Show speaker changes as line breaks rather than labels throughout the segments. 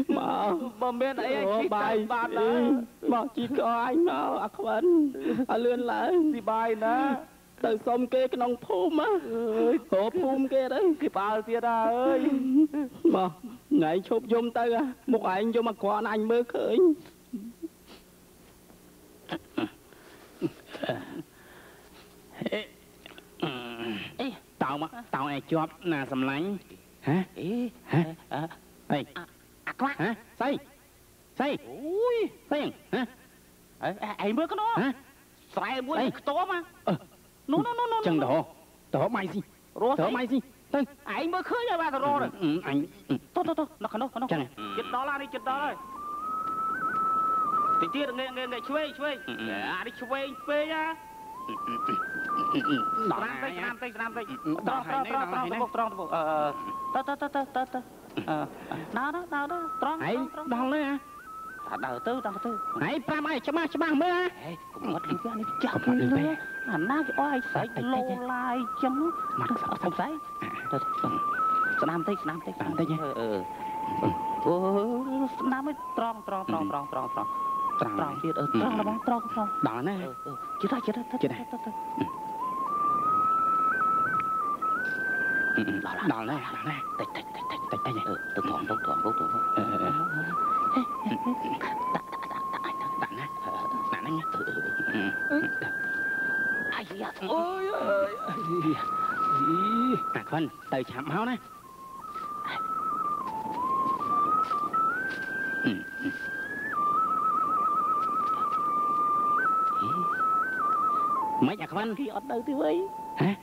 mà bên ấy anh bài bạn đó mà chỉ có anh nào à khẩn à lươn lại thì bài đó từ sông kia cái nông phum á hộp phum kia đấy cái bao kia ra ơi mà ngày chụp zoom tới à một anh vô mà còn anh mới khởi tao ai chóp là sầm lánh hả hả ê hả say ui say hả ai mới có nó hả say mới to mà nó chân đỏ mày gì đỏ mày gì anh mới khơi ra ba rồi rồi anh tốt nó chân chết đó là đi chết đó rồi thì tiết nghe chơi đi chơi phê nha Nam tây tròn đấy à đào tư hãy pram ai chấm mới à cũng mất đi anh chọc nữa na cái oai sấy lô lai chấm mặt sao sấy Nam tây nhé Nam mới tròn kia tròn là bóng tròn đó nè chết này đó nè tạch này tôi thọn nè ai da ôi con tới chạm máu nè mấy nhà con khi ọt đâu thì vậy hả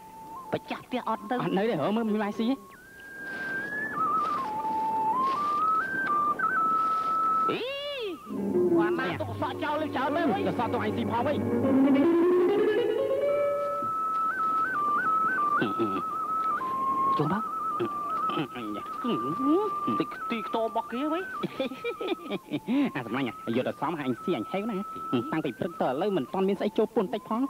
phải chặt cái ọt đâu ọt nơi để ở mới mai xí ý hoàn này tôi sợ trao lên trời mới là sao tôi anh xì phong ấy chúng đó tí to bọc kia mấy à tầm này nhỉ giờ là xóm hành xì ảnh héo này tăng tỷ thức tờ lấy mình toàn miếng sẽ chô pôn tách phong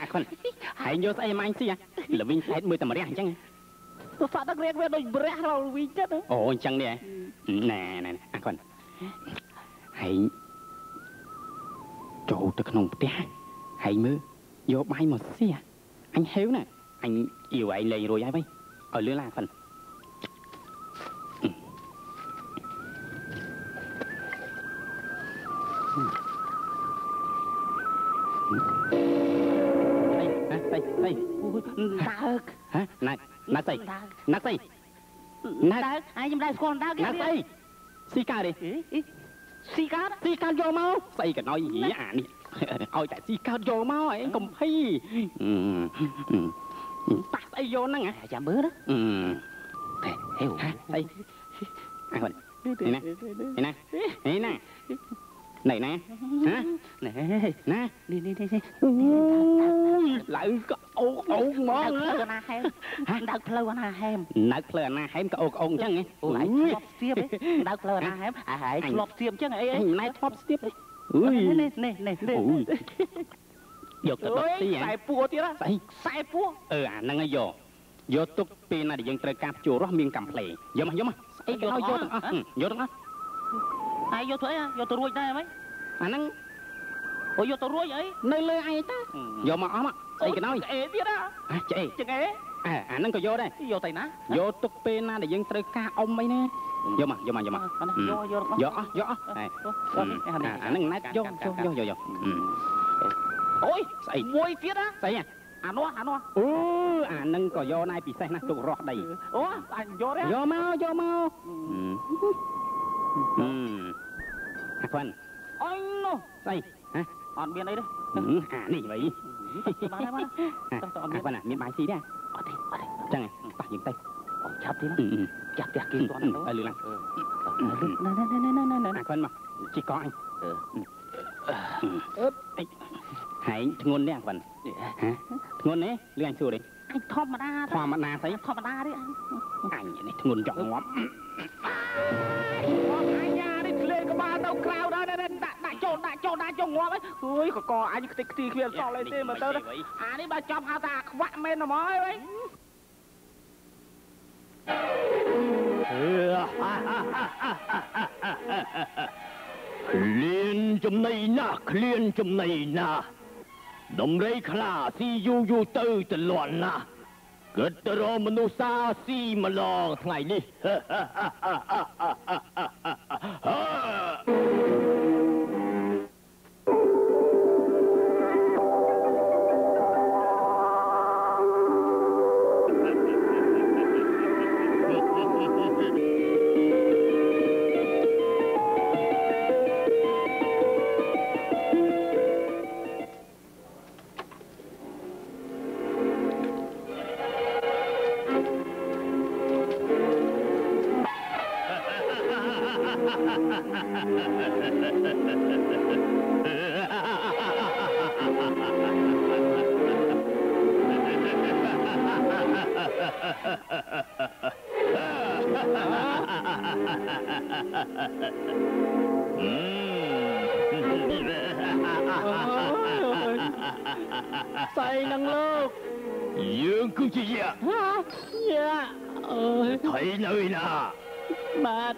con hãy nhớ em anh xì à là vinh hết 10 tầm rẻ chăng tôi sợ tắc rẻ về đôi rẻ rồi vinh chết đấy ồ chăng nè nè con hãy trộn từ nông té hãy mơ vô bay một xí à anh héo nè anh yêu anh lên rồi ai vậy ở lưới la phần đây hả này nát say ai dám đây con đá nát say xì ca đi xì ca vô máu say cả nói gì à nè ôi tại xì ca vô máu ấy không hay ta say vô nó ngã chạm bữa đó heo hả đây ai còn này nè hả nè đi lại ôn món nữa đặt phơi na hem cái ôn chứ nghe lại lọp xiêm ấy đặt phơi na hem hãy lọp xiêm chứ nghe này lọp xiêm nè vô cái đốt tí vậy sai pua tí đó sai pua năng ấy vô tục pin này dân trời cạp chùa đó miếng cầm plei vô mà cái nói vô đó ai vô thuế à vô tôi ruồi đây mấy năng ôi vô tôi ruồi vậy nơi lê ai ta vô mà óm á cái nói ế biết á chị chừng ế năng có vô đây vô tay ná vô tục pin này dân trời ca ông mấy nè vô mà vô năng nát vô ôi say muối tiết á say à nó năng có vô này bị say nè tụ rọt đầy anh vô đấy vô mau con anh nó say hả on biên đây đấy này vậy con à miếng bài xí đấy ở đây chẳng này bắt dừng tay chặt thế chặt kia toàn đó lừa này con mà chỉ có anh hãy ngôn đấy phần hả ngôn đấy lừa anh xua đi anh thom mà đa thấy thom mà đa đấy anh này ngôn chọn ngóm ai nha đấy lên có ba đâu cào đó đây đặt ដាក់ចូលងាប់ហើយអើយកកអញខ្ទេចខ្ទីគ្មានសល់អីទេមើលទៅអានេះបើចំហៅថាខ្វាក់មែនហ្មងហើយ
ឃ្លានចំណៃណាស់ឃ្លានចំណៃណាស់ដំរីខ្លាស៊ីយូទៅទលាន់ណាស់គិតទៅរកមនុស្សសាស៊ីម្លងថ្ងៃនេះ
ស្អីនឹងលោក
យើងគឺជាយាអើយថៃនៅណា
បាទ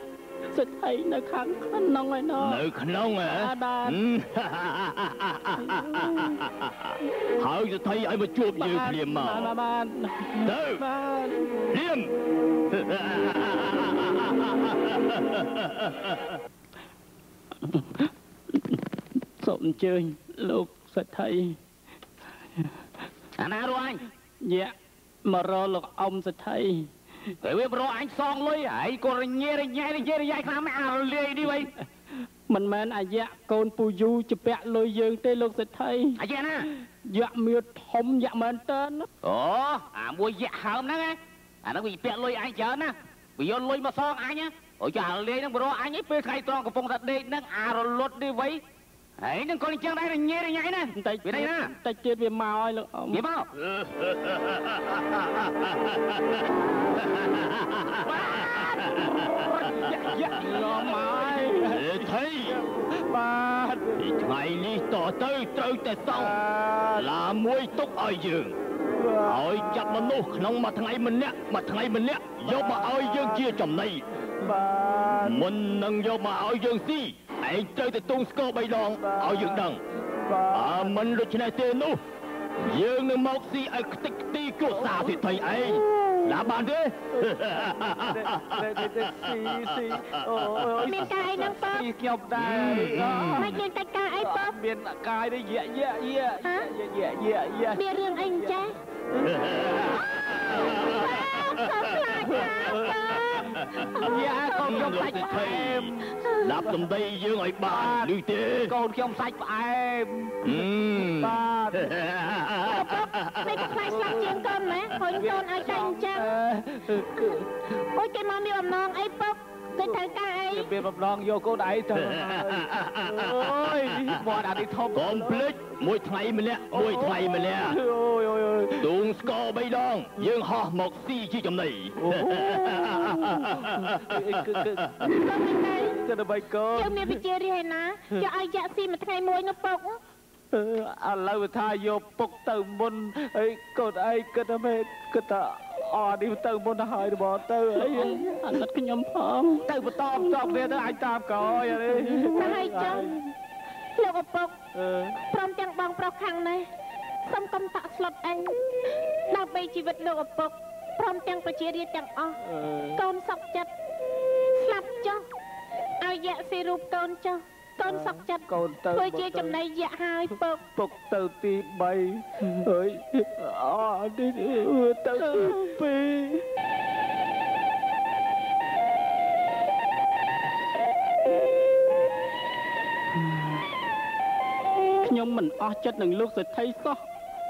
សិទ្ធិនៅខាងក្នុងឯណោះ
នៅក្នុងហ៎
បាទ
ហើយសិទ្ធិឲ្យមកជួបយើងភ្លាមមក
បាទ
ទៅ
បាទ
ភ្លាម
សូមអញ្ជើញលោកសិទ្ធិអាណារអញយាមករកលោកអ៊ំសិទ្ធិតែវាប្រអញសងលុយហើយក៏រញ៉េខ្លាំងណាស់អារលាយនេះវិញមិនមែនអាយៈកូនពូយូជពាក់លុយយើងទេលោកសិទ្ធិអាយៈណាយៈមៀតធំយៈមែនតើអូអាមួយយៈហើមហ្នឹងអាហ្នឹងវាពាក់លុយអញច្រើនណាវាយកលុយមកសងអញអូចាអារលាយហ្នឹងប្រអញឯងពេលថ្ងៃត្រង់កំពុងតែដេកហ្នឹងអារលត់នេះវិញហើយនឹងក៏អញ្ចឹងដែររញ៉េណាបន្តិចវាណាតិចទៀតវាមកហើយលោកអ៊ំវាមកយ៉ាឡំហើយ
ថៃ
បាទ
ថ្ងៃនេះតទៅត្រូវតែសងឡាមួយទុកឲ្យយើងឲ្យចាប់មនុស្សក្នុងមួយថ្ងៃម្នាក់យកមកឲ្យយើងជាចំណី
បាទ
មុននឹងយកមកឲ្យយើងស៊ីឯងត្រូវទៅទូងស្គរ3ដងឲ្យយើងដឹងមិនដូច្នេះទេនោះយើងនឹងមកស៊ីឲ្យខ្ទេចខ្ទីគ្រួសារសិទ្ធិឯងណាបានទេ
ស៊ីអូ
មានការអីហ្នឹងប៉ា
ខ្ញុំដែរ
មិនមានតែការអីប៉ា
មានកាយនេះយា
មានរឿងអីចា
យ៉ាកូនខ្ញុំសាច់ផ្អែម
ដាក់សំដីយើងឲ្យបានឮទេ
កូនខ្ញុំសាច់ផ្អែមបាទ
មិនខ្លាចស្លាប់ជាងកូនម៉ែហុញកូនឲ្យតែអញ្ចឹងអូយគេមកមានបំណងអីពុកគេត្រូវការអី
មានបំណងយកកូនឯងទៅអូយមាត់អានេះធំ
កុំភ្លេចមួយថ្ងៃម្នាក់អូយ
ទូ
ងស្គរ3ដងយើងហោះមកស៊ីជាចំណី
ទៅដើម្បីកូន
យើងមានវិជារីហើយណាយកឲ្យយ៉ាក់ស៊ីមួយថ្ងៃមួយនោះពុក
ឥឡូវថាយកពុកទៅមុនហើយកូនឯងគិតថាម៉េចគិតថានេះទៅមុនទៅហើយរបស់ទៅអីអាណិតខ្ញុំផងទៅបន្តគ្នាទៅអាចតាមក្រោយអី
ហើយចឹងលោកឪពុកព្រមទាំងបងប្រុសខាងនេះសុំកុំតាក់ស្លុតអីដើម្បីជីវិតលោកឪពុកព្រមទាំងប្រជារាស្ត្រទាំងអស់កូនសុខចិត្តស្លាប់ចុះឲ្យយ៉ាក់ស៊ីរូបកូនចុះកូនសុខចិត្ត
កូនទៅ
ធ្វើជាចំណៃយ៉ាក់ហើយ
ពុកទៅទី3ហើយនេះទៅទី2ខ្ញុំមិនអស់ចិត្តនឹងលោកសេដ្ឋីសោះ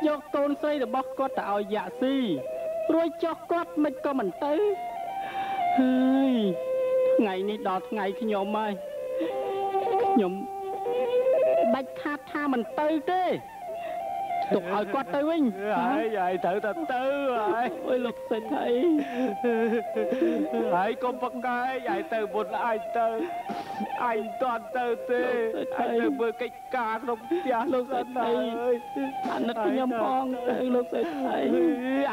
យកកូនស្រីរបស់គាត់ទៅឲ្យយ៉ាក់ស៊ីរួចចុះគាត់មិនក៏មិនទៅហើយថ្ងៃនេះដល់ថ្ងៃខ្ញុំហើយខ្ញុំបាច់ខាតថាមិនទៅទេ ទុកឲ្យគាត់ទៅវិញ
ហើយត្រូវតែទៅហើយ
អើយលោកសេដ្ឋី
ហើយកុំបកកាយហើយទៅមុនអញទៅអញតន់ទៅទេអញទៅមើលកិច្ចការក្នុងផ្ទះ
លោកសេដ្ឋីអាណិតខ្ញុំផងទៅលោកសេដ្ឋី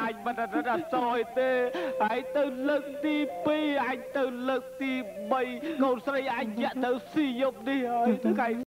អញមិនអត់សោយទេហើយទៅលើកទី2អញទៅលើកទី3កូនស្រីអញយកទៅស៊ីយប់នេះហើយថ្ងៃ